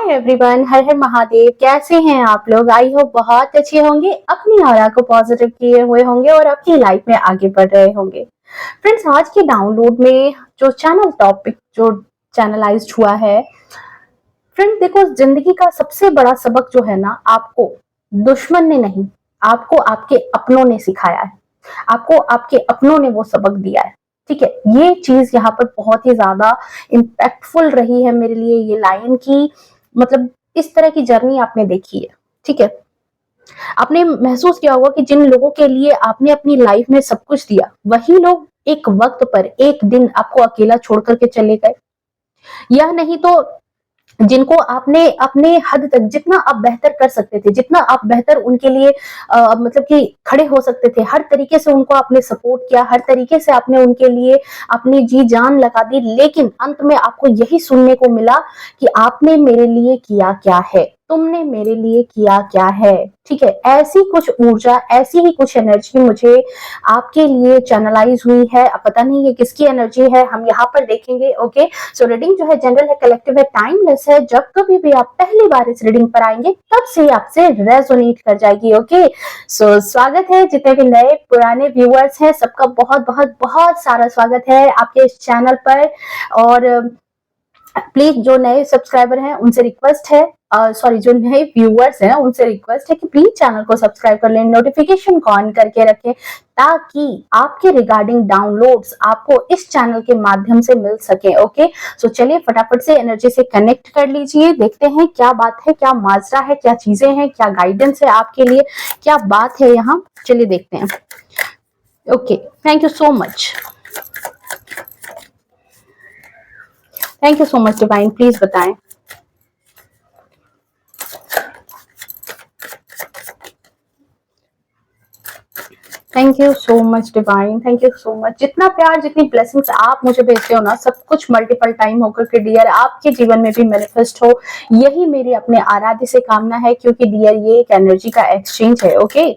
Everyone, हर हर महादेव। कैसे हैं आप लोग? आई होप बहुत अच्छे होंगे, अपनी ऑरा को पॉजिटिव किए हुए होंगे और अपनी लाइफ में आगे बढ़ रहे होंगे। फ्रेंड्स, आज के डाउनलोड में जो चैनल टॉपिक जो चैनलाइज्ड हुआ है, फ्रेंड देखो, जिंदगी का सबसे बड़ा सबक जो है ना, आपको दुश्मन ने नहीं, आपको आपके अपनों ने सिखाया है। आपको आपके अपनों ने वो सबक दिया है। ठीक है, ये चीज यहाँ पर बहुत ही ज्यादा इम्पैक्टफुल रही है मेरे लिए, ये लाइन की। मतलब इस तरह की जर्नी आपने देखी है। ठीक है, आपने महसूस किया होगा कि जिन लोगों के लिए आपने अपनी लाइफ में सब कुछ दिया, वही लोग एक वक्त पर एक दिन आपको अकेला छोड़ करके चले गए। या नहीं तो जिनको आपने अपने हद तक, जितना आप बेहतर कर सकते थे, जितना आप बेहतर उनके लिए मतलब कि खड़े हो सकते थे, हर तरीके से उनको आपने सपोर्ट किया, हर तरीके से आपने उनके लिए अपनी जी जान लगा दी, लेकिन अंत में आपको यही सुनने को मिला कि आपने मेरे लिए किया क्या है, तुमने मेरे लिए किया क्या है। ठीक है, ऐसी कुछ ऊर्जा, ऐसी ही कुछ एनर्जी मुझे आपके लिए चैनलाइज हुई है। अब पता नहीं ये किसकी एनर्जी है, हम यहाँ पर देखेंगे। ओके, सो रीडिंग जो है जनरल है, कलेक्टिव है, टाइमलेस है। जब कभी भी आप पहली बार इस रीडिंग पर आएंगे, तब से आपसे रेजोनेट कर जाएगी। ओके, सो स्वागत है जितने भी नए पुराने व्यूअर्स हैं, सबका बहुत बहुत बहुत सारा स्वागत है आपके इस चैनल पर। और प्लीज जो नए सब्सक्राइबर हैं उनसे रिक्वेस्ट है, सॉरी जो नए व्यूअर्स हैं उनसे रिक्वेस्ट है कि प्लीज चैनल को सब्सक्राइब कर लें, नोटिफिकेशन को ऑन करके रखें, ताकि आपके रिगार्डिंग डाउनलोड्स आपको इस चैनल के माध्यम से मिल सके। ओके, सो चलिए फटाफट से एनर्जी से कनेक्ट कर लीजिए, देखते हैं क्या बात है, क्या माजरा है, क्या चीजें हैं, क्या गाइडेंस है आपके लिए, क्या बात है यहाँ। चलिए देखते हैं। Okay, thank you so much, thank you so much divine, please बताएं। Thank you so much divine, thank you so much. जितना प्यार, जितनी ब्लेसिंग्स आप मुझे भेजते हो ना, सब कुछ मल्टीपल टाइम होकर के डियर आपके जीवन में भी मैनिफेस्ट हो, यही मेरी अपने आराध्य से कामना है, क्योंकि डियर ये एक एनर्जी का एक्सचेंज है। ओके,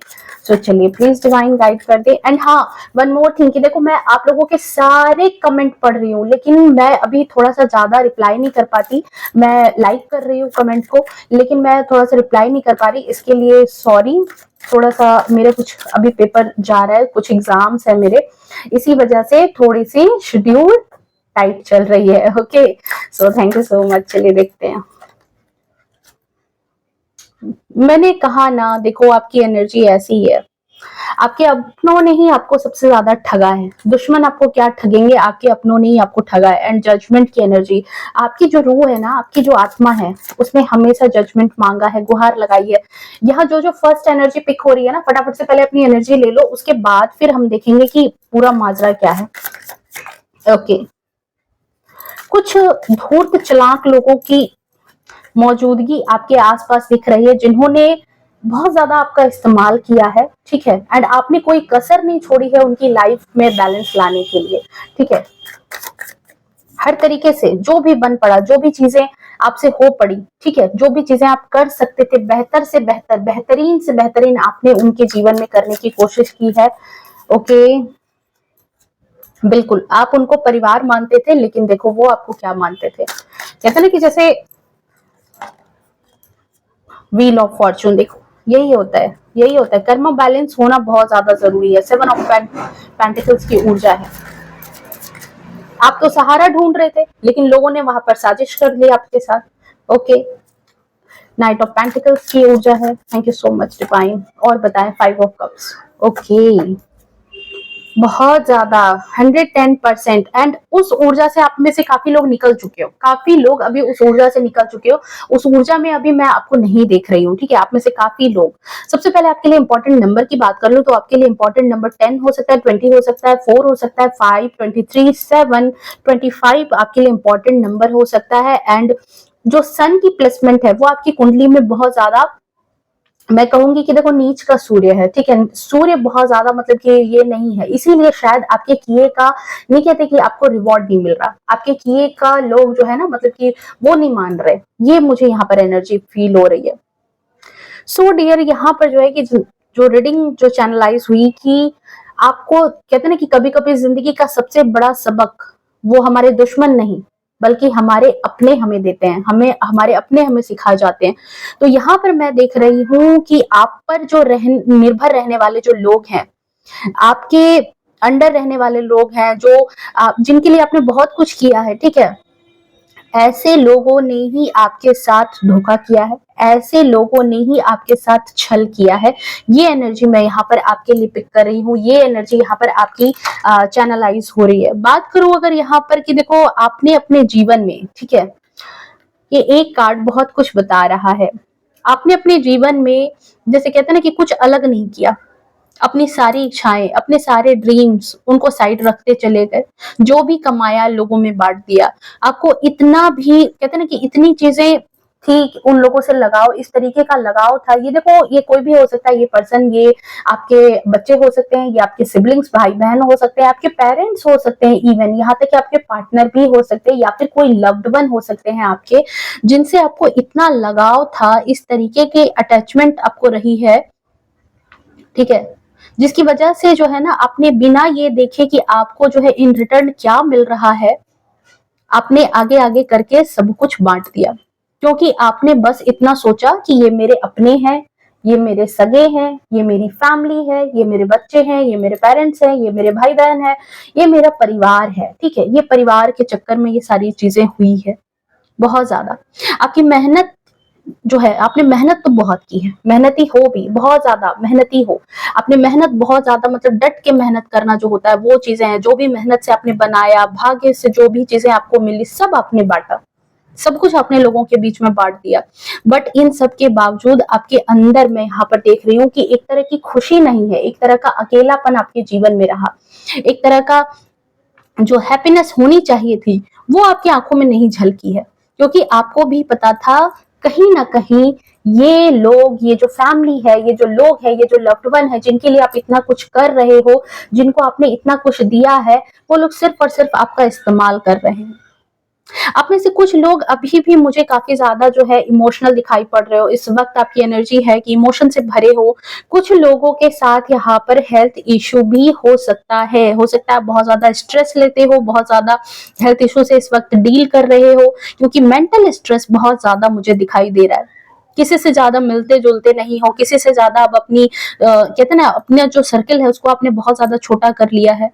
सो चलिए प्लीज डिवाइन गाइड कर दे। एंड हाँ, वन मोर थिंग कि देखो, मैं आप लोगों के सारे कमेंट पढ़ रही हूँ, लेकिन मैं अभी थोड़ा सा ज्यादा रिप्लाई नहीं कर पाती। मैं लाइक कर रही हूँ कमेंट को, लेकिन मैं थोड़ा सा रिप्लाई नहीं कर पा रही, इसके लिए सॉरी। थोड़ा सा मेरे कुछ अभी पेपर जा रहा है, कुछ एग्जाम्स है मेरे, इसी वजह से थोड़ी सी शेड्यूल टाइट चल रही है। Okay, so thank you so much. चलिए देखते हैं। मैंने कहा ना, देखो आपकी एनर्जी ऐसी है, आपके अपनों ने ही आपको सबसे ज्यादा ठगा है। दुश्मन आपको क्या ठगेंगे, आपके अपनों ने ही आपको ठगा है। एंड जजमेंट की एनर्जी, आपकी जो रूह है ना, आपकी जो आत्मा है, उसने हमेशा जजमेंट मांगा है, गुहार लगाई है। यहाँ जो जो फर्स्ट एनर्जी पिक हो रही है ना, फटाफट से पहले अपनी एनर्जी ले लो, उसके बाद फिर हम देखेंगे कि पूरा माजरा क्या है। ओके, कुछ धूर्त चालाक लोगों की मौजूदगी आपके आसपास दिख रही है, जिन्होंने बहुत ज्यादा आपका इस्तेमाल किया है। ठीक है, एंड आपने कोई कसर नहीं छोड़ी है उनकी लाइफ में बैलेंस लाने के लिए। ठीक है, हर तरीके से जो भी बन पड़ा, जो भी चीजें आपसे हो पड़ी, ठीक है, जो भी चीजें आप कर सकते थे, बेहतर से बेहतर, बेहतरीन से बेहतरीन आपने उनके जीवन में करने की कोशिश की है। ओके, बिल्कुल आप उनको परिवार मानते थे, लेकिन देखो वो आपको क्या मानते थे। कहते ना कि जैसे व्हील ऑफ फॉर्चून, देखो यही होता है, यही होता है। कर्म बैलेंस होना बहुत ज्यादा जरूरी है। 7 ऑफ पेंटिकल्स की ऊर्जा है। आप तो सहारा ढूंढ रहे थे, लेकिन लोगों ने वहां पर साजिश कर ली आपके साथ। ओके, नाइट ऑफ पेंटिकल्स की ऊर्जा है। Thank you so much divine. और बताएं 5 ऑफ कप्स। ओके, बहुत ज्यादा 110%। एंड उस ऊर्जा से आप में से काफी लोग निकल चुके हो, काफी लोग अभी उस ऊर्जा से निकल चुके हो। उस ऊर्जा में अभी मैं आपको नहीं देख रही हूँ। ठीक है, आप में से काफी लोग, सबसे पहले आपके लिए इंपॉर्टेंट नंबर की बात कर लूं तो आपके लिए इंपॉर्टेंट नंबर 10 हो सकता है, 20 हो सकता है, 4 हो सकता है, 5, 23, 7, 25 आपके लिए इंपॉर्टेंट नंबर हो सकता है। एंड जो सन की प्लेसमेंट है वो आपकी कुंडली में बहुत ज्यादा, मैं कहूंगी कि देखो नीच का सूर्य है। ठीक है, सूर्य बहुत ज्यादा मतलब कि ये नहीं है, इसीलिए शायद आपके किए का, नहीं कहते कि आपको रिवॉर्ड नहीं मिल रहा, आपके किए का लोग जो है ना, मतलब कि वो नहीं मान रहे। ये मुझे यहाँ पर एनर्जी फील हो रही है। सो डियर, यहाँ पर जो है कि जो रीडिंग जो चैनलाइज हुई कि आपको कहते ना कि कभी कभी जिंदगी का सबसे बड़ा सबक वो हमारे दुश्मन नहीं, बल्कि हमारे अपने हमें देते हैं, हमें हमारे अपने हमें सिखाए जाते हैं। तो यहाँ पर मैं देख रही हूँ कि आप पर जो निर्भर रहने वाले जो लोग हैं, आपके अंडर रहने वाले लोग हैं, जो जिनके लिए आपने बहुत कुछ किया है, ठीक है, ऐसे लोगों ने ही आपके साथ धोखा किया है, ऐसे लोगों ने ही आपके साथ छल किया है। ये एनर्जी मैं यहाँ पर आपके लिए पिक कर रही हूँ, ये एनर्जी यहाँ पर आपकी चैनलाइज हो रही है। बात करूं अगर यहाँ पर कि देखो आपने अपने जीवन में, ठीक है, ये एक कार्ड बहुत कुछ बता रहा है। आपने अपने जीवन में जैसे कहते हैं ना कि कुछ अलग नहीं किया, अपनी सारी इच्छाएं, अपने सारे ड्रीम्स उनको साइड रखते चले गए, जो भी कमाया लोगों में बांट दिया। आपको इतना भी कहते हैं ना कि इतनी चीजें थी, उन लोगों से लगाव, इस तरीके का लगाव था। ये देखो, ये कोई भी हो सकता है, ये पर्सन, ये आपके बच्चे हो सकते हैं, ये आपके सिबलिंग्स, भाई बहन हो सकते हैं, आपके पेरेंट्स हो सकते हैं, इवन यहाँ तक कि आपके पार्टनर भी हो सकते हैं, या फिर कोई लव्ड वन हो सकते हैं आपके, जिनसे आपको इतना लगाव था, इस तरीके के अटैचमेंट आपको रही है, ठीक है, जिसकी वजह से जो है ना, आपने बिना ये देखे कि आपको जो है इन रिटर्न क्या मिल रहा है, आपने आगे आगे करके सब कुछ बांट दिया, क्योंकि आपने बस इतना सोचा कि ये मेरे अपने हैं, ये मेरे सगे हैं, ये मेरी फैमिली है, ये मेरे बच्चे हैं, ये मेरे पेरेंट्स हैं, ये मेरे भाई बहन है, ये मेरा परिवार है, ठीक है। ये परिवार के चक्कर में ये सारी चीजें हुई है, बहुत ज्यादा। आपकी मेहनत जो है, आपने मेहनत तो बहुत की है, मेहनती हो भी, बहुत ज्यादा मेहनती हो, आपने मेहनत बहुत ज्यादा, मतलब डट के मेहनत करना जो होता है, वो चीजें हैं, जो भी मेहनत से आपने बनाया, भाग्य से जो भी चीजें आपको मिली, सब आपने बांटा, सब कुछ आपने लोगों के बीच में बांट दिया। बट इन सब के बावजूद आपके अंदर मैं यहाँ पर देख रही हूँ कि एक तरह की खुशी नहीं है, एक तरह का अकेलापन आपके जीवन में रहा, एक तरह का जो हैप्पीनेस होनी चाहिए थी वो आपकी आंखों में नहीं झलकी है, क्योंकि आपको भी पता था कहीं ना कहीं ये लोग, ये जो फैमिली है, ये जो लोग है, ये जो लव्ड वन है, जिनके लिए आप इतना कुछ कर रहे हो, जिनको आपने इतना कुछ दिया है, वो लोग सिर्फ और सिर्फ आपका इस्तेमाल कर रहे हैं। आप में से कुछ लोग अभी भी मुझे काफी ज्यादा जो है इमोशनल दिखाई पड़ रहे हो, इस वक्त आपकी एनर्जी है कि इमोशन से भरे हो। कुछ लोगों के साथ यहाँ पर हेल्थ इशू भी हो सकता है, आप बहुत ज्यादा स्ट्रेस लेते हो, बहुत ज्यादा हेल्थ इशू से इस वक्त डील कर रहे हो, क्योंकि मेंटल स्ट्रेस बहुत ज्यादा मुझे दिखाई दे रहा है। किसी से ज्यादा मिलते जुलते नहीं हो, किसी से ज्यादा अब अपनी कहते हैं ना, अपना जो सर्कल है उसको आपने बहुत ज्यादा छोटा कर लिया है।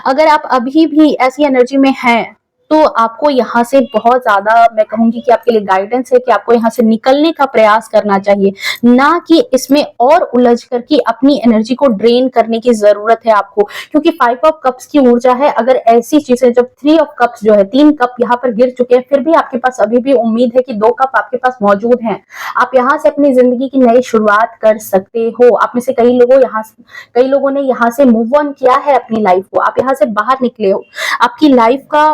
अगर आप अभी भी ऐसी एनर्जी में हैं, तो आपको यहाँ से बहुत ज्यादा, मैं कहूंगी कि आपके लिए गाइडेंस है कि आपको यहाँ से निकलने का प्रयास करना चाहिए, ना कि इसमें और उलझ कर के अपनी एनर्जी को ड्रेन करने की जरूरत है आपको। क्योंकि 5 ऑफ कप्स की ऊर्जा है, अगर ऐसी चीजें, जब 3 ऑफ कप्स जो है, 3 कप यहाँ पर गिर चुके हैं, फिर भी आपके पास अभी भी उम्मीद है कि 2 कप आपके पास मौजूद हैं। आप यहाँ से अपनी जिंदगी की नई शुरुआत कर सकते हो। आप में से कई लोगों ने यहाँ से मूव ऑन किया है अपनी लाइफ को, आप यहाँ से बाहर निकले हो। आपकी लाइफ का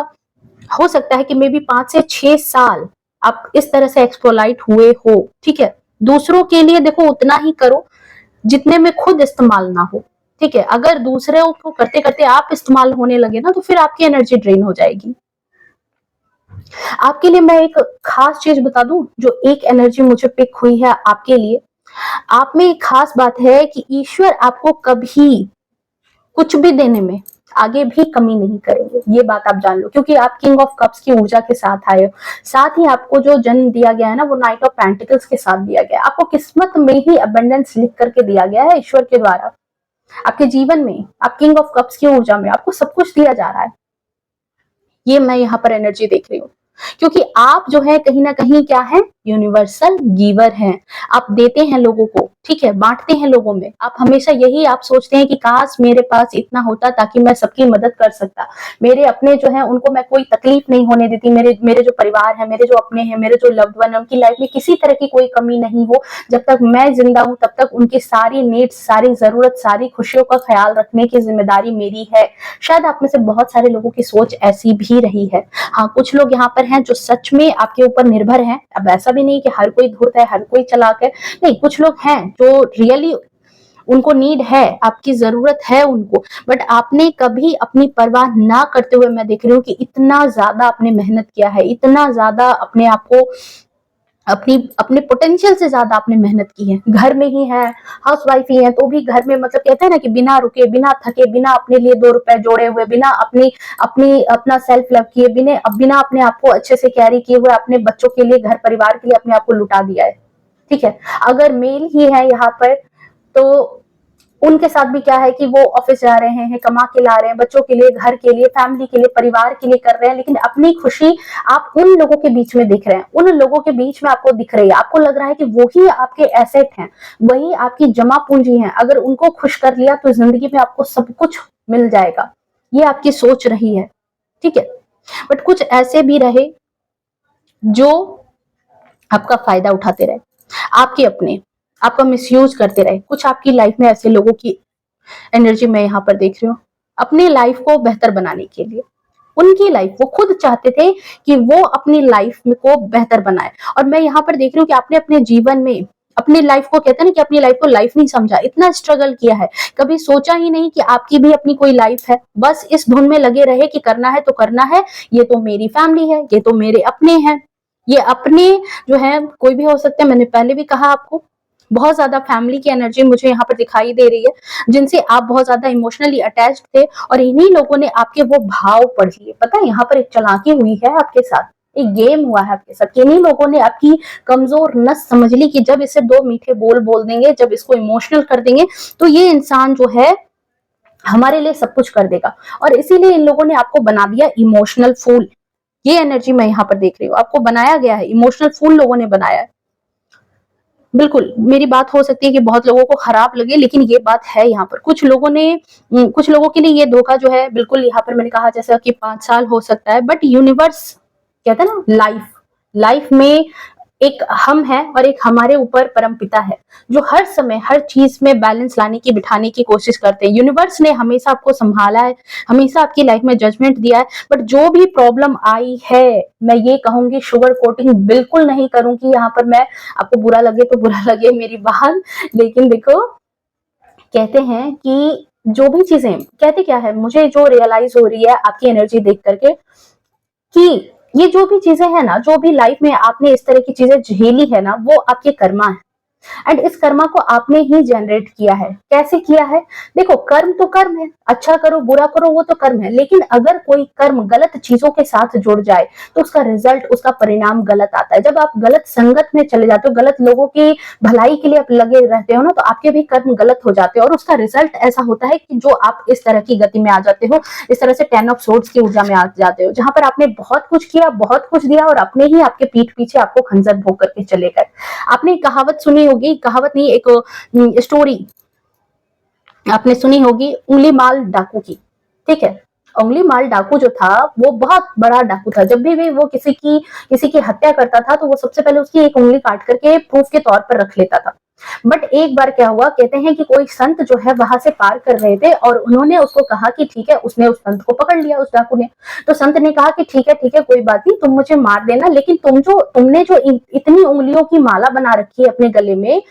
हो सकता है कि मे बी 5 से 6 साल आप इस तरह से एक्सप्लोइट हुए हो, ठीक है। दूसरों के लिए देखो उतना ही करो जितने में खुद इस्तेमाल ना हो, ठीक है। अगर दूसरे को करते करते आप इस्तेमाल होने लगे ना, तो फिर आपकी एनर्जी ड्रेन हो जाएगी। आपके लिए मैं एक खास चीज बता दूं, जो एक एनर्जी मुझे पिक हुई है आपके लिए। आप में एक खास बात है कि ईश्वर आपको कभी कुछ भी देने में आगे भी कमी नहीं करेंगे, ये बात आप जान लो, क्योंकि आप किंग ऑफ कप्स की ऊर्जा के साथ आए हो। साथ ही आपको जो जन्म दिया गया है ना, वो नाइट ऑफ पेंटिकल्स के साथ दिया गया है। आपको किस्मत में ही अबंडेंस लिख करके दिया गया है ईश्वर के द्वारा। आपके जीवन में, आप किंग ऑफ कप्स की ऊर्जा में, आपको सब कुछ दिया जा रहा है। ये मैं यहाँ पर एनर्जी देख रही हूँ, क्योंकि आप जो है कहीं ना कहीं क्या है, यूनिवर्सल गिवर हैं। आप देते हैं लोगों को, ठीक है, बांटते हैं लोगों में। आप हमेशा यही आप सोचते हैं कि काश मेरे पास इतना होता ताकि मैं सबकी मदद कर सकता, मेरे अपने जो है उनको मैं कोई तकलीफ नहीं होने देती, मेरे जो परिवार है, मेरे जो अपने हैं, मेरे जो लव्ड वन है, उनकी लाइफ में किसी तरह की कोई कमी नहीं हो। जब तक मैं जिंदा हूं तब तक उनकी सारी नीड्स, सारी जरूरत, सारी खुशियों का ख्याल रखने की जिम्मेदारी मेरी है। शायद आप में से बहुत सारे लोगों की सोच ऐसी भी रही है। हाँ, कुछ लोग यहाँ पर हैं जो सच में आपके ऊपर निर्भर हैं। अब ऐसा भी नहीं कि हर कोई धूर्त है, हर कोई चालाक है, नहीं, कुछ लोग हैं जो रियली उनको नीड है, आपकी जरूरत है उनको, बट आपने कभी अपनी परवाह ना करते हुए, मैं देख रही हूँ कि इतना ज्यादा आपने मेहनत किया है, इतना ज्यादा अपने आप को अपनी अपने पोटेंशियल से ज्यादा आपने मेहनत की है, घर में ही है, हाउसवाइफ ही है, तो भी घर में मतलब कहते हैं ना कि बिना रुके, बिना थके, बिना अपने लिए 2 रुपए जोड़े हुए, बिना अपनी अपनी अपना सेल्फ लव किए, बिना बिना अपने आप को अच्छे से कैरी किए हुए, अपने बच्चों के लिए, घर परिवार के लिए अपने आप को लुटा दिया है। ठीक है, अगर मेल ही है यहाँ पर, तो उनके साथ भी क्या है कि वो ऑफिस जा रहे हैं, कमा के ला रहे हैं, बच्चों के लिए, घर के लिए, फैमिली के लिए, परिवार के लिए कर रहे हैं, लेकिन अपनी खुशी आप उन लोगों के बीच में दिख रहे हैं, उन लोगों के बीच में आपको दिख रही है, आपको लग रहा है कि वही आपके एसेट हैं, वही आपकी जमा पूंजी है, अगर उनको खुश कर लिया तो जिंदगी में आपको सब कुछ मिल जाएगा, ये आपकी सोच रही है। ठीक है, बट कुछ ऐसे भी रहे जो आपका फायदा उठाते रहे, आपके अपने आपका मिसयूज करते रहे। कुछ आपकी लाइफ में ऐसे लोगों की एनर्जी मैं यहाँ पर देख रही हूँ, अपनी लाइफ को बेहतर बनाने के लिए, उनकी लाइफ, वो खुद चाहते थे कि वो अपनी लाइफ में को बेहतर बनाए, और मैं यहाँ पर देख रही हूँ कि आपने अपने जीवन में अपनी लाइफ को, कहते हैं ना कि अपनी लाइफ को लाइफ नहीं समझा, इतना स्ट्रगल किया है, कभी सोचा ही नहीं कि आपकी भी अपनी कोई लाइफ है, बस इस धुन में लगे रहे कि करना है तो करना है, ये तो मेरी फैमिली है, ये तो मेरे अपने हैं। ये अपने जो है कोई भी हो सकते हैं, मैंने पहले भी कहा आपको, बहुत ज्यादा फैमिली की एनर्जी मुझे यहाँ पर दिखाई दे रही है, जिनसे आप बहुत ज्यादा इमोशनली अटैच्ड थे, और इन्हीं लोगों ने आपके वो भाव पढ़ लिए। पता है, यहाँ पर एक चालाकी हुई है आपके साथ, एक गेम हुआ है आपके साथ, किन्हीं लोगों ने आपकी कमजोर नस समझ ली कि जब इसे 2 मीठे बोल बोल देंगे, जब इसको इमोशनल कर देंगे, तो ये इंसान जो है हमारे लिए सब कुछ कर देगा, और इसीलिए इन लोगों ने आपको बना दिया इमोशनल फूल। ये एनर्जी मैं यहाँ पर देख रही हूँ, आपको बनाया गया है, इमोशनल फूल लोगों ने बनाया है। बिल्कुल, मेरी बात हो सकती है कि बहुत लोगों को खराब लगे, लेकिन ये बात है यहाँ पर। कुछ लोगों ने कुछ लोगों के लिए ये धोखा जो है, बिल्कुल यहाँ पर मैंने कहा जैसा कि 5 साल हो सकता है, बट यूनिवर्स कहता है ना, लाइफ लाइफ में एक हम है और एक हमारे ऊपर परमपिता है, जो हर समय हर चीज में बैलेंस लाने की, बिठाने की कोशिश करते हैं। यूनिवर्स ने हमेशा आपको संभाला है, हमेशा आपकी लाइफ में जजमेंट दिया है, बट जो भी प्रॉब्लम आई है, मैं ये कहूंगी, शुगर कोटिंग बिल्कुल नहीं करूंगी यहाँ पर मैं, आपको बुरा लगे तो बुरा लगे मेरी बात, लेकिन देखो, कहते हैं कि जो भी चीजें, कहते क्या है, मुझे जो रियलाइज हो रही है आपकी एनर्जी देख करके, कि ये जो भी चीजें हैं ना, जो भी लाइफ में आपने इस तरह की चीजें झेली है ना, वो आपके कर्मा है, एंड इस कर्मा को आपने ही जनरेट किया है। कैसे किया है? देखो, कर्म तो कर्म है, अच्छा करो बुरा करो वो तो कर्म है, लेकिन अगर कोई कर्म गलत चीजों के साथ जुड़ जाए तो उसका रिजल्ट, उसका परिणाम गलत आता है। जब आप गलत संगत में चले जाते हो, गलत लोगों की भलाई के लिए आप लगे रहते हो ना, तो आपके भी कर्म गलत हो जाते हैं, और उसका रिजल्ट ऐसा होता है कि जो आप इस तरह की गति में आ जाते हो, इस तरह से 10 ऑफ सोर्ड्स की ऊर्जा में आ जाते हो, जहां पर आपने बहुत कुछ किया, बहुत कुछ दिया, और अपने ही आपके पीठ पीछे आपको खंजर भोग करके चले गए। आपने कहावत सुनी होगी, कहावत नहीं, एक स्टोरी आपने सुनी होगी, उंगली माल डाकू की। ठीक है, उंगली माल डाकू जो था वो बहुत बड़ा डाकू था। जब भी वो किसी की हत्या करता था, तो वो सबसे पहले उसकी एक उंगली काट करके प्रूफ के तौर पर रख लेता था। बट एक बार क्या हुआ, कहते हैं कि कोई संत जो है वहां से पार कर रहे थे, और उन्होंने उसको कहा कि ठीक है, उसने उस संत को पकड़ लिया, उस डाकू ने। तो संत ने कहा कि ठीक है कोई बात नहीं, तुम मुझे मार देना, लेकिन तुमने जो इतनी उंगलियों की माला बना रखी है अपने गले में,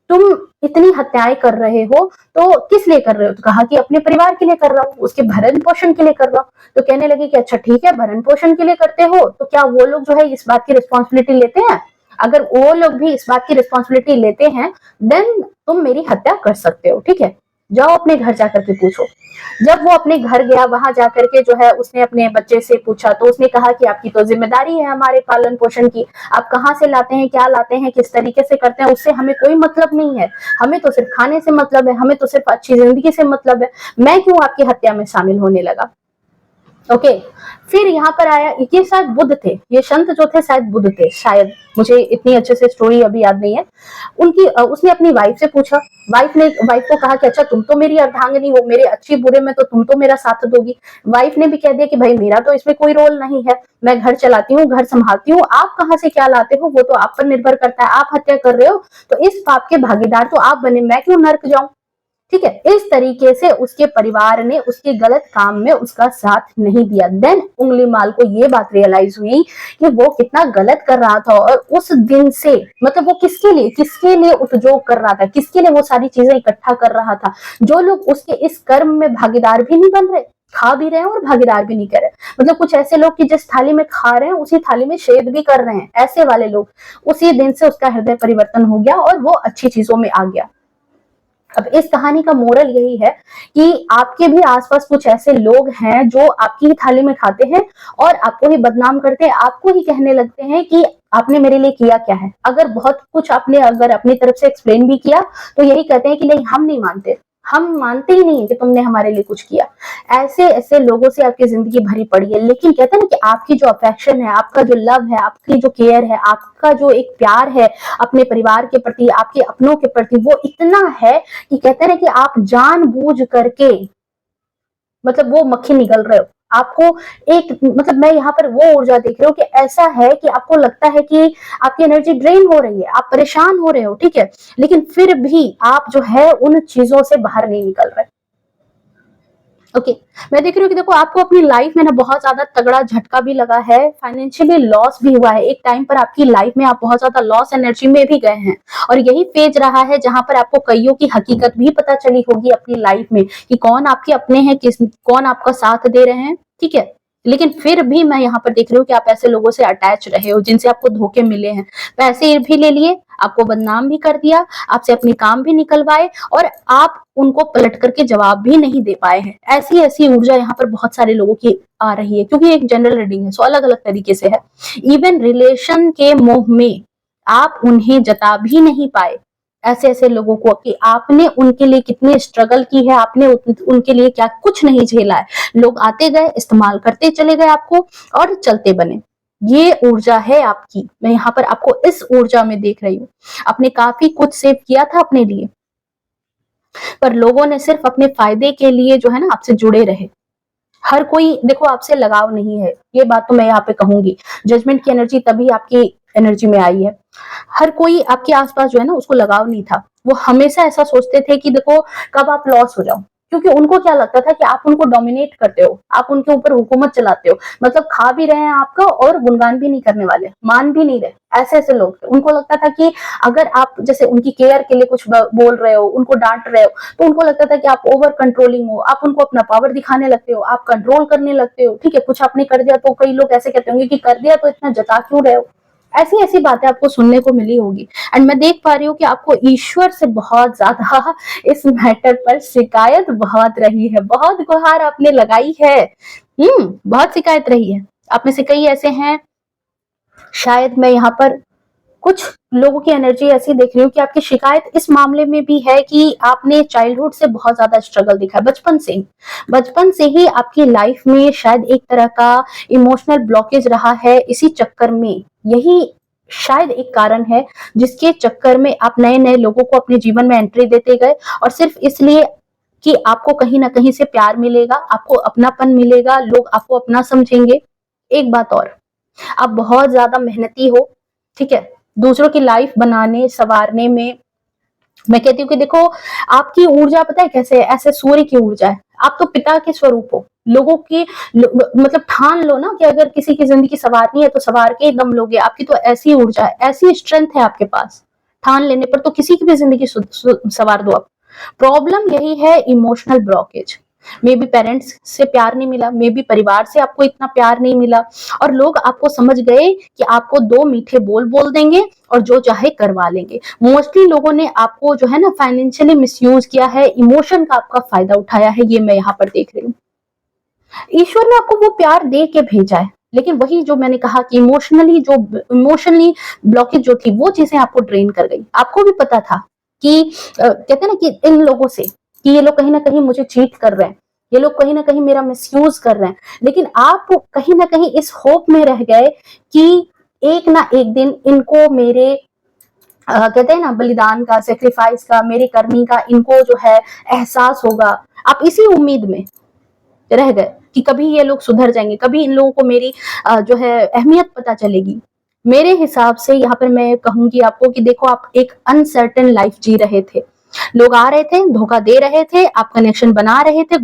तुम इतनी हत्याएं कर रहे हो, तो किस लिए कर रहे हो? तो कहा कि अपने परिवार के लिए कर रहा हूँ, उसके भरण पोषण के लिए कर रहा हूँ। तो कहने लगे कि अच्छा ठीक है, भरण पोषण के लिए करते हो, तो क्या वो लोग जो है इस बात की रिस्पॉन्सिबिलिटी लेते हैं? अगर वो लोग भी इस बात की रिस्पॉन्सिबिलिटी लेते हैं, देन तुम मेरी हत्या कर सकते हो। ठीक है, जाओ अपने घर जाकर के पूछो। जब वो अपने घर गया, वहां जाकर के जो है उसने अपने बच्चे से पूछा, तो उसने कहा कि आपकी तो जिम्मेदारी है हमारे पालन पोषण की, आप कहाँ से लाते हैं, क्या लाते हैं, किस तरीके से करते हैं, उससे हमें कोई मतलब नहीं है, हमें तो सिर्फ खाने से मतलब है, हमें तो सिर्फ अच्छी जिंदगी से मतलब है, मैं क्यों आपकी हत्या में शामिल होने लगा? ओके, फिर यहाँ पर आया, ये शायद बुद्ध थे, ये संत जो थे शायद बुद्ध थे, शायद, मुझे इतनी अच्छे से स्टोरी अभी याद नहीं है उनकी। उसने अपनी वाइफ से पूछा, वाइफ को कहा कि अच्छा तुम तो मेरी अर्धांगिनी हो, मेरे अच्छी बुरे में तो तुम तो मेरा साथ दोगी। वाइफ ने भी कह दिया कि भाई मेरा तो इसमें कोई रोल नहीं है, मैं घर चलाती हूँ, घर संभालती हूँ, आप कहाँ से क्या लाते हो वो तो आप पर निर्भर करता है, आप हत्या कर रहे हो तो इस पाप के भागीदार तो आप बने, मैं क्यों नर्क जाऊं? ठीक है, इस तरीके से उसके परिवार ने उसके गलत काम में उसका साथ नहीं दिया। देन उंगली माल को ये बात रियलाइज हुई कि वो कितना गलत कर रहा था, और उस दिन से मतलब वो किसके लिए उपयोग कर रहा था, किसके लिए वो सारी चीजें इकट्ठा कर रहा था, जो लोग उसके इस कर्म में भागीदार भी नहीं बन रहे, खा भी रहे हैं और भागीदार भी नहीं कर रहे। मतलब कुछ ऐसे लोग कि जिस थाली में खा रहे हैं उसी थाली में शेद भी कर रहे हैं, ऐसे वाले लोग। उसी दिन से उसका हृदय परिवर्तन हो गया और वो अच्छी चीजों में आ गया। अब इस कहानी का मोरल यही है कि आपके भी आसपास कुछ ऐसे लोग हैं जो आपकी ही थाली में खाते हैं और आपको ही बदनाम करते हैं, आपको ही कहने लगते हैं कि आपने मेरे लिए किया क्या है। अगर बहुत कुछ आपने अगर अपनी तरफ से एक्सप्लेन भी किया तो यही कहते हैं कि नहीं, हम नहीं मानते, हम मानते ही नहीं कि तुमने हमारे लिए कुछ किया। ऐसे ऐसे लोगों से आपकी जिंदगी भरी पड़ी है। लेकिन कहते हैं ना कि आपकी जो अफेक्शन है, आपका जो लव है, आपकी जो केयर है, आपका जो एक प्यार है अपने परिवार के प्रति, आपके अपनों के प्रति, वो इतना है कि कहते हैं ना कि आप जानबूझ करके मतलब वो मक्खी निगल रहे हो। आपको एक मतलब मैं यहाँ पर वो ऊर्जा देख रही हूँ कि ऐसा है कि आपको लगता है कि आपकी एनर्जी ड्रेन हो रही है, आप परेशान हो रहे हो, ठीक है, लेकिन फिर भी आप जो है उन चीजों से बाहर नहीं निकल रहे। ओके, मैं देख रही हूँ कि देखो आपको अपनी लाइफ में ना बहुत ज्यादा तगड़ा झटका भी लगा है, फाइनेंशियली लॉस भी हुआ है। एक टाइम पर आपकी लाइफ में आप बहुत ज्यादा लॉस एनर्जी में भी गए हैं और यही फेज रहा है जहां पर आपको कईयों की हकीकत भी पता चली होगी अपनी लाइफ में कि कौन आपके अपने हैं, कौन आपका साथ दे रहे हैं, ठीक है। लेकिन फिर भी मैं यहाँ पर देख रही हूँ कि आप ऐसे लोगों से अटैच रहे हो जिनसे आपको धोखे मिले हैं, पैसे भी ले लिए, आपको बदनाम भी कर दिया, आपसे अपने काम भी निकलवाए और आप उनको पलट करके जवाब भी नहीं दे पाए हैं। ऐसी ऐसी ऊर्जा यहाँ पर बहुत सारे लोगों की आ रही है क्योंकि एक जनरल रीडिंग है, सो अलग अलग तरीके से है। इवन रिलेशन के मोह में आप उन्हें जता भी नहीं पाए, ऐसे ऐसे लोगों को कि आपने उनके लिए कितनी स्ट्रगल की है, आपने उनके लिए क्या कुछ नहीं झेला है। लोग आते गए, इस्तेमाल करते चले गए आपको और चलते बने। ये ऊर्जा है आपकी, मैं यहाँ पर आपको इस ऊर्जा में देख रही हूँ। आपने काफी कुछ सेव किया था अपने लिए, पर लोगों ने सिर्फ अपने फायदे के लिए जो है ना आपसे जुड़े रहे। हर कोई देखो आपसे लगाव नहीं है, ये बात तो मैं यहाँ पे कहूंगी। जजमेंट की एनर्जी तभी आपकी एनर्जी में आई है। हर कोई आपके आसपास जो है ना उसको लगाव नहीं था। वो हमेशा ऐसा सोचते थे कि देखो कब आप लॉस हो जाओ, क्योंकि उनको क्या लगता था कि आप उनको डोमिनेट करते हो, आप उनके ऊपर हुकूमत चलाते हो, मतलब खा भी रहे हैं आपका और गुणगान भी नहीं करने वाले, मान भी नहीं रहे। ऐसे ऐसे लोग थे। उनको लगता था कि अगर आप जैसे उनकी केयर के लिए कुछ बोल रहे हो, उनको डांट रहे हो, तो उनको लगता था कि आप ओवर कंट्रोलिंग हो, आप उनको अपना पावर दिखाने लगते हो, आप कंट्रोल करने लगते हो, ठीक है। कुछ आपने कर दिया तो कई लोग ऐसे कहते होंगे कि कर दिया तो इतना जता क्यों रहे हो। ऐसी ऐसी बातें आपको सुनने को मिली होगी। एंड मैं देख पा रही हूँ कि आपको ईश्वर से बहुत ज्यादा इस मैटर पर शिकायत बहुत रही है, बहुत गुहार आपने लगाई है। बहुत शिकायत रही है। आप में से कई ऐसे हैं, शायद मैं यहाँ पर कुछ लोगों की एनर्जी ऐसी देख रही हूँ कि आपकी शिकायत इस मामले में भी है कि आपने चाइल्डहुड से बहुत ज्यादा स्ट्रगल दिखा है, बचपन से ही आपकी लाइफ में शायद एक तरह का इमोशनल ब्लॉकेज रहा है। इसी चक्कर में यही शायद एक कारण है जिसके चक्कर में आप नए नए लोगों को अपने जीवन में एंट्री देते गए और सिर्फ इसलिए कि आपको कहीं ना कहीं से प्यार मिलेगा, आपको अपनापन मिलेगा, लोग आपको अपना समझेंगे। एक बात और, आप बहुत ज्यादा मेहनती हो, ठीक है, दूसरों की लाइफ बनाने संवारने में। मैं कहती हूँ कि देखो आपकी ऊर्जा पता है कैसे है, ऐसे सूर्य की ऊर्जा है। आप तो पिता के स्वरूप हो। लोगों की मतलब ठान लो ना कि अगर किसी की जिंदगी संवारनी है तो संवार के ही दम लोगे। आपकी तो ऐसी ऊर्जा है, ऐसी स्ट्रेंथ है आपके पास, ठान लेने पर तो किसी की भी जिंदगी संवार दो आप। प्रॉब्लम यही है, emotional blockage. May be parents से प्यार नहीं मिला, मे बी परिवार से आपको इतना प्यार नहीं मिला और लोग आपको समझ गए कि आपको दो मीठे बोल बोल देंगे और जो चाहे करवा लेंगे। मोस्टली लोगों ने आपको जो है ना फाइनेंशियली मिसयूज किया है, इमोशन का आपका फायदा उठाया है, ये मैं यहाँ पर देख रही हूँ। ईश्वर ने आपको वो प्यार दे के भेजा है, लेकिन वही जो मैंने कहा कि इमोशनली ब्लॉकेज जो थी वो चीजें आपको ड्रेन कर गई। आपको भी पता था कि कहते हैं ना कि इन लोगों से कि ये लोग कहीं ना कहीं मुझे चीट कर रहे हैं, ये लोग कहीं ना कहीं मेरा मिसयूज कर रहे हैं, लेकिन आप कहीं ना कहीं इस होप में रह गए कि एक ना एक दिन इनको मेरे कहते हैं ना बलिदान का, सेक्रीफाइस का, मेरे करनी का इनको जो है एहसास होगा। आप इसी उम्मीद में रह गए कि कभी ये लोग सुधर जाएंगे, कभी इन लोगों को मेरी जो है अहमियत पता चलेगी। मेरे हिसाब से यहाँ पर मैं कहूंगी आपको कि देखो आप एक अनसर्टेन लाइफ जी रहे थे। लोग आ रहे थे, धोखा दे रहे थे, आप कनेक्शन बना रहे थे,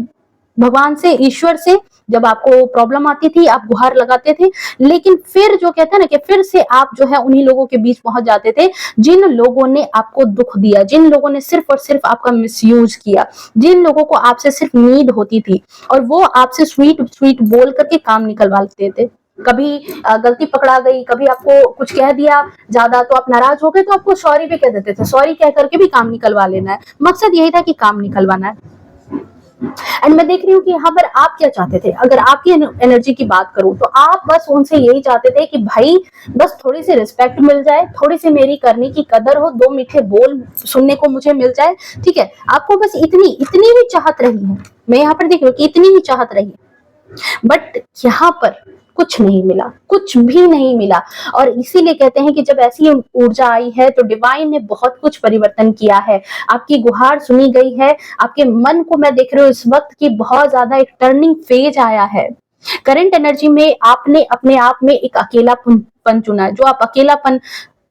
भगवान से, ईश्वर से। जब आपको प्रॉब्लम आती थी आप गुहार लगाते थे, लेकिन फिर जो कहते हैं ना कि फिर से आप जो है उन्हीं लोगों के बीच पहुंच जाते थे जिन लोगों ने आपको दुख दिया, जिन लोगों ने सिर्फ और सिर्फ आपका मिसयूज किया, जिन लोगों को आपसे सिर्फ नीड होती थी और वो आपसे स्वीट स्वीट बोल करके काम निकलवा लेते थे। कभी गलती पकड़ा गई, कभी आपको कुछ कह दिया ज्यादा तो आप नाराज हो गए तो आपको सॉरी भी कह देते थे, सॉरी कह करके भी काम निकलवा लेना है। मकसद यही था कि काम निकलवाना है। एंड मैं देख रही हूँ कि यहाँ पर आप क्या चाहते थे। अगर आपकी एनर्जी की बात करूं तो आप बस उनसे यही चाहते थे कि भाई बस थोड़ी सी रिस्पेक्ट मिल जाए, थोड़ी सी मेरी करने की कदर हो, दो मीठे बोल सुनने को मुझे मिल जाए, ठीक है। आपको बस इतनी इतनी ही चाहत रही है। मैं यहाँ पर देख रही हूँ कि इतनी ही चाहत रही है, बट यहाँ पर कुछ नहीं मिला, कुछ भी नहीं मिला। और इसीलिए कहते हैं कि जब ऐसी ऊर्जा आई है तो डिवाइन ने बहुत कुछ परिवर्तन किया है। आपकी गुहार सुनी गई है, आपके मन को मैं देख रही हूँ इस वक्त की बहुत ज्यादा एक टर्निंग फेज आया है। करंट एनर्जी में आपने अपने आप में एक अकेलापन चुना है। जो आप अकेलापन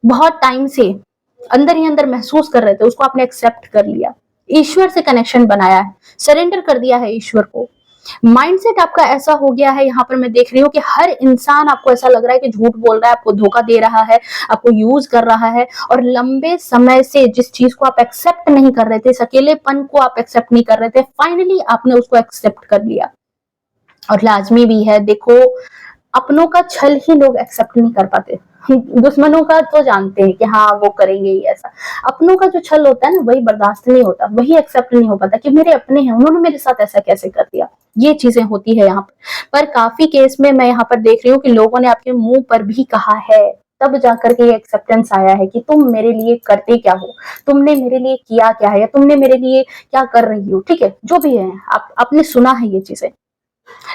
बहुत टाइम से अंदर ही अंदर महसूस कर रहे थे उसको आपने एक्सेप्ट कर लिया, ईश्वर से कनेक्शन बनाया है, सरेंडर कर दिया है ईश्वर को। माइंडसेट आपका ऐसा हो गया है, यहाँ पर मैं देख रही हूँ कि हर इंसान आपको ऐसा लग रहा है कि झूठ बोल रहा है, आपको धोखा दे रहा है, आपको यूज कर रहा है। और लंबे समय से जिस चीज को आप एक्सेप्ट नहीं कर रहे थे, इस अकेलेपन को आप एक्सेप्ट नहीं कर रहे थे, फाइनली आपने उसको एक्सेप्ट कर लिया। और लाजमी भी है, देखो अपनों का छल ही लोग एक्सेप्ट नहीं कर पाते, दुश्मनों का तो जानते हैं कि हाँ वो करेंगे ही ऐसा। अपनों का जो छल होता है ना वही बर्दाश्त नहीं होता, वही एक्सेप्ट नहीं हो पाता कि मेरे अपने हैं, उन्होंने मेरे साथ ऐसा कैसे कर दिया। ये चीजें होती है यहाँ पर काफी केस में मैं यहाँ पर देख रही हूँ कि लोगों ने आपके मुंह पर भी कहा है, तब जाकर के ये एक्सेप्टेंस आया है कि तुम मेरे लिए करते क्या हो, तुमने मेरे लिए किया क्या है, या तुमने मेरे लिए क्या कर रही हो, ठीक है। जो भी है आपने सुना है ये चीजें।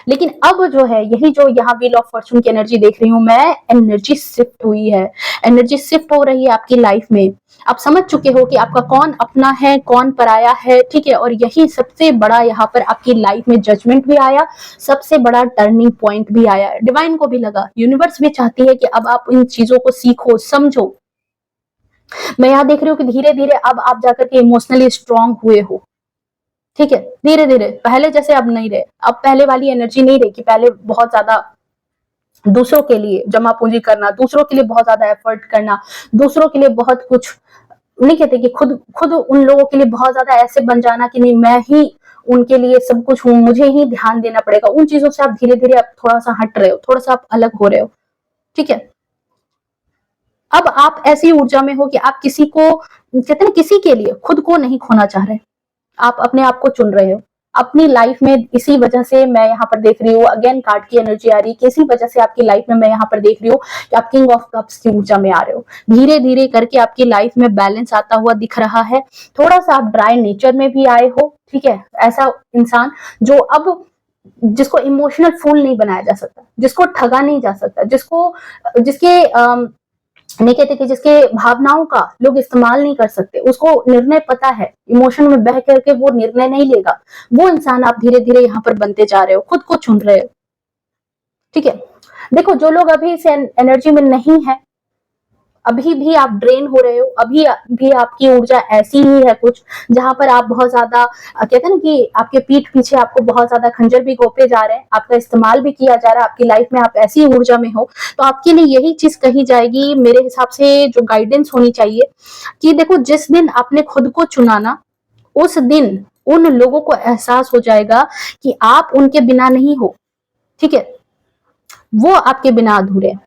लेकिन अब जो है यही जो यहाँ व्हील ऑफ फॉर्चून की एनर्जी देख रही हूँ मैं, एनर्जी शिफ्ट हुई है, एनर्जी शिफ्ट हो रही है आपकी लाइफ में। आप समझ चुके हो कि आपका कौन अपना है कौन पराया है, ठीक है। और यही सबसे बड़ा यहाँ पर आपकी लाइफ में जजमेंट भी आया, सबसे बड़ा टर्निंग पॉइंट भी आया। डिवाइन को भी लगा, यूनिवर्स भी चाहती है कि अब आप इन चीजों को सीखो समझो। मैं यहाँ देख रही हूँ कि धीरे धीरे अब आप जाकर के इमोशनली स्ट्रांग हुए हो, ठीक है। धीरे धीरे, पहले जैसे अब नहीं रहे, अब पहले वाली एनर्जी नहीं रही कि पहले बहुत ज्यादा दूसरों के लिए जमा पूंजी करना, दूसरों के लिए बहुत ज्यादा एफर्ट करना, दूसरों के लिए बहुत कुछ नहीं कहते कि खुद खुद उन लोगों के लिए बहुत ज्यादा ऐसे बन जाना कि नहीं मैं ही उनके लिए सब कुछ हूँ, मुझे ही ध्यान देना पड़ेगा। उन चीजों से आप धीरे धीरे आप थोड़ा सा हट रहे हो, थोड़ा सा आप अलग हो रहे हो, ठीक है। अब आप ऐसी ऊर्जा में हो कि आप किसी को कहते हैं किसी के लिए खुद को नहीं खोना चाह रहे, आप अपने आप को चुन रहे हो अपनी लाइफ में। इसी वजह से मैं यहाँ पर देख रही हूँ अगेन कार्ड की एनर्जी आ रही है, इसी वजह से आपकी लाइफ में मैं यहाँ पर देख रही हूँ कि आप किंग ऑफ कप्स की ऊर्जा में आ रहे हो। धीरे धीरे करके आपकी लाइफ में बैलेंस आता हुआ दिख रहा है। थोड़ा सा आप ड्राई नेचर में भी आए हो, ठीक है। ऐसा इंसान जो अब जिसको इमोशनल फूल नहीं बनाया जा सकता, जिसको ठगा नहीं जा सकता, जिसके नहीं कहते कि जिसके भावनाओं का लोग इस्तेमाल नहीं कर सकते, उसको निर्णय पता है, इमोशन में बह करके वो निर्णय नहीं लेगा, वो इंसान आप धीरे धीरे यहाँ पर बनते जा रहे हो, खुद को चुन रहे हो, ठीक है। देखो जो लोग अभी इस एनर्जी में नहीं है, अभी भी आप ड्रेन हो रहे हो, अभी भी आपकी ऊर्जा ऐसी ही है कुछ जहां पर आप बहुत ज्यादा कहते हैं ना कि आपके पीठ पीछे आपको बहुत ज्यादा खंजर भी घोंपे जा रहे हैं, आपका इस्तेमाल भी किया जा रहा है। आपकी लाइफ में आप ऐसी ऊर्जा में हो तो आपके लिए यही चीज कही जाएगी मेरे हिसाब से, जो गाइडेंस होनी चाहिए कि देखो जिस दिन आपने खुद को चुना ना, उस दिन उन लोगों को एहसास हो जाएगा कि आप उनके बिना नहीं हो, ठीक है। वो आपके बिना अधूरे हैं,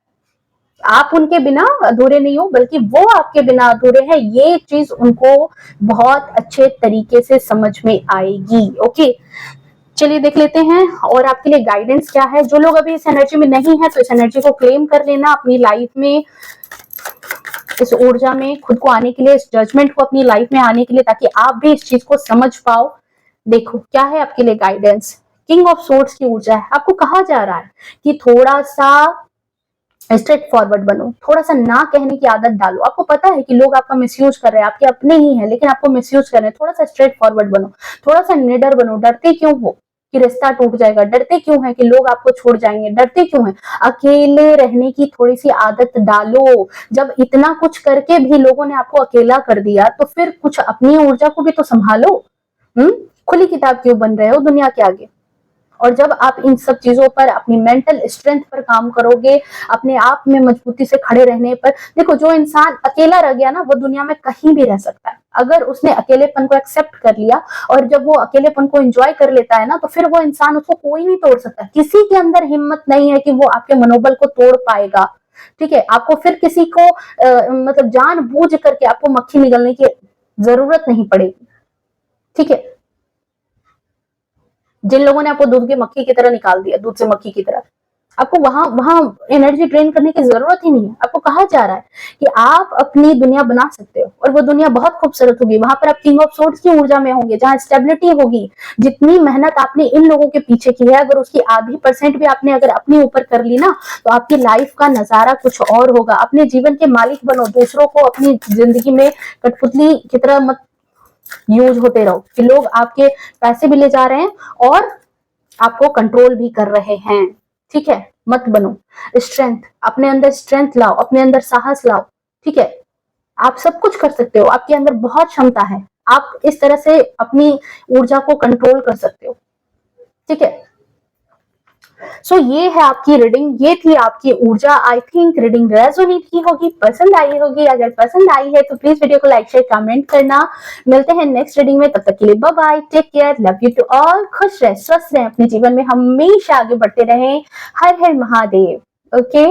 आप उनके बिना अधूरे नहीं हो बल्कि वो आपके बिना अधूरे हैं। ये चीज उनको बहुत अच्छे तरीके से समझ में आएगी। ओके, चलिए देख लेते हैं और आपके लिए गाइडेंस क्या है। जो लोग अभी इस एनर्जी में नहीं है तो इस एनर्जी को क्लेम कर लेना अपनी लाइफ में, इस ऊर्जा में खुद को आने के लिए, इस जजमेंट को अपनी लाइफ में आने के लिए, ताकि आप भी इस चीज को समझ पाओ। देखो क्या है आपके लिए गाइडेंस। किंग ऑफ सोर्ड्स की ऊर्जा है। आपको कहा जा रहा है कि थोड़ा सा स्ट्रेट फॉरवर्ड बनो, थोड़ा सा ना कहने की आदत डालो। आपको पता है कि लोग आपका मिसयूज कर रहे हैं, आपके अपने ही हैं लेकिन आपको मिसयूज कर रहे हैं। थोड़ा सा स्ट्रेट फॉरवर्ड बनो, थोड़ा सा निडर बनो। डरते क्यों हो कि रिश्ता टूट जाएगा, डरते क्यों है कि लोग आपको छोड़ जाएंगे, डरते क्यों है। अकेले रहने की थोड़ी सी आदत डालो। जब इतना कुछ करके भी लोगों ने आपको अकेला कर दिया तो फिर कुछ अपनी ऊर्जा को भी तो संभालो। खुली किताब क्यों बन रहे हो दुनिया के आगे। और जब आप इन सब चीजों पर, अपनी मेंटल स्ट्रेंथ पर काम करोगे, अपने आप में मजबूती से खड़े रहने पर, देखो जो इंसान अकेला रह गया ना, वो दुनिया में कहीं भी रह सकता है। अगर उसने अकेलेपन को एक्सेप्ट कर लिया और जब वो अकेलेपन को एंजॉय कर लेता है ना, तो फिर वो इंसान, उसको कोई नहीं तोड़ सकता। किसी के अंदर हिम्मत नहीं है कि वो आपके मनोबल को तोड़ पाएगा। ठीक है, आपको फिर किसी को मतलब जानबूझ करके आपको मक्खी निगलने की जरूरत नहीं पड़ेगी। ठीक है, जिन लोगों ने आपको दूध की मक्खी की तरह निकाल दिया, दूध से मक्खी की तरह, आपको वहां वहां एनर्जी ड्रेन करने की जरूरत ही नहीं है। आपको कहा जा रहा है कि आप अपनी दुनिया बना सकते हो और वो दुनिया बहुत खूबसूरत होगी। वहां पर आप किंग ऑफ सोर्ड्स की ऊर्जा में होंगे, जहां स्टेबिलिटी होगी। जितनी मेहनत आपने इन लोगों के पीछे की है, अगर उसकी आधी % भी आपने अगर अपने ऊपर कर ली ना, तो आपकी लाइफ का नजारा कुछ और होगा। अपने जीवन के मालिक बनो, दूसरों को अपनी जिंदगी में कठपुतली की तरह मत यूज होते रहो कि लोग आपके पैसे भी ले जा रहे हैं और आपको कंट्रोल भी कर रहे हैं। ठीक है, मत बनो। स्ट्रेंथ, अपने अंदर स्ट्रेंथ लाओ, अपने अंदर साहस लाओ। ठीक है, आप सब कुछ कर सकते हो, आपके अंदर बहुत क्षमता है। आप इस तरह से अपनी ऊर्जा को कंट्रोल कर सकते हो। ठीक है, सो ये है आपकी रीडिंग, ये थी आपकी ऊर्जा। आई थिंक रीडिंग रेजोनेट की होगी, पसंद आई होगी। अगर पसंद आई है तो प्लीज वीडियो को लाइक शेयर कमेंट करना। मिलते हैं नेक्स्ट रीडिंग में, तब तक के लिए bye bye, take care, love you to all. खुश रहे, स्वस्थ रहे, अपने जीवन में हमेशा आगे बढ़ते रहें। हर हर महादेव। ओके।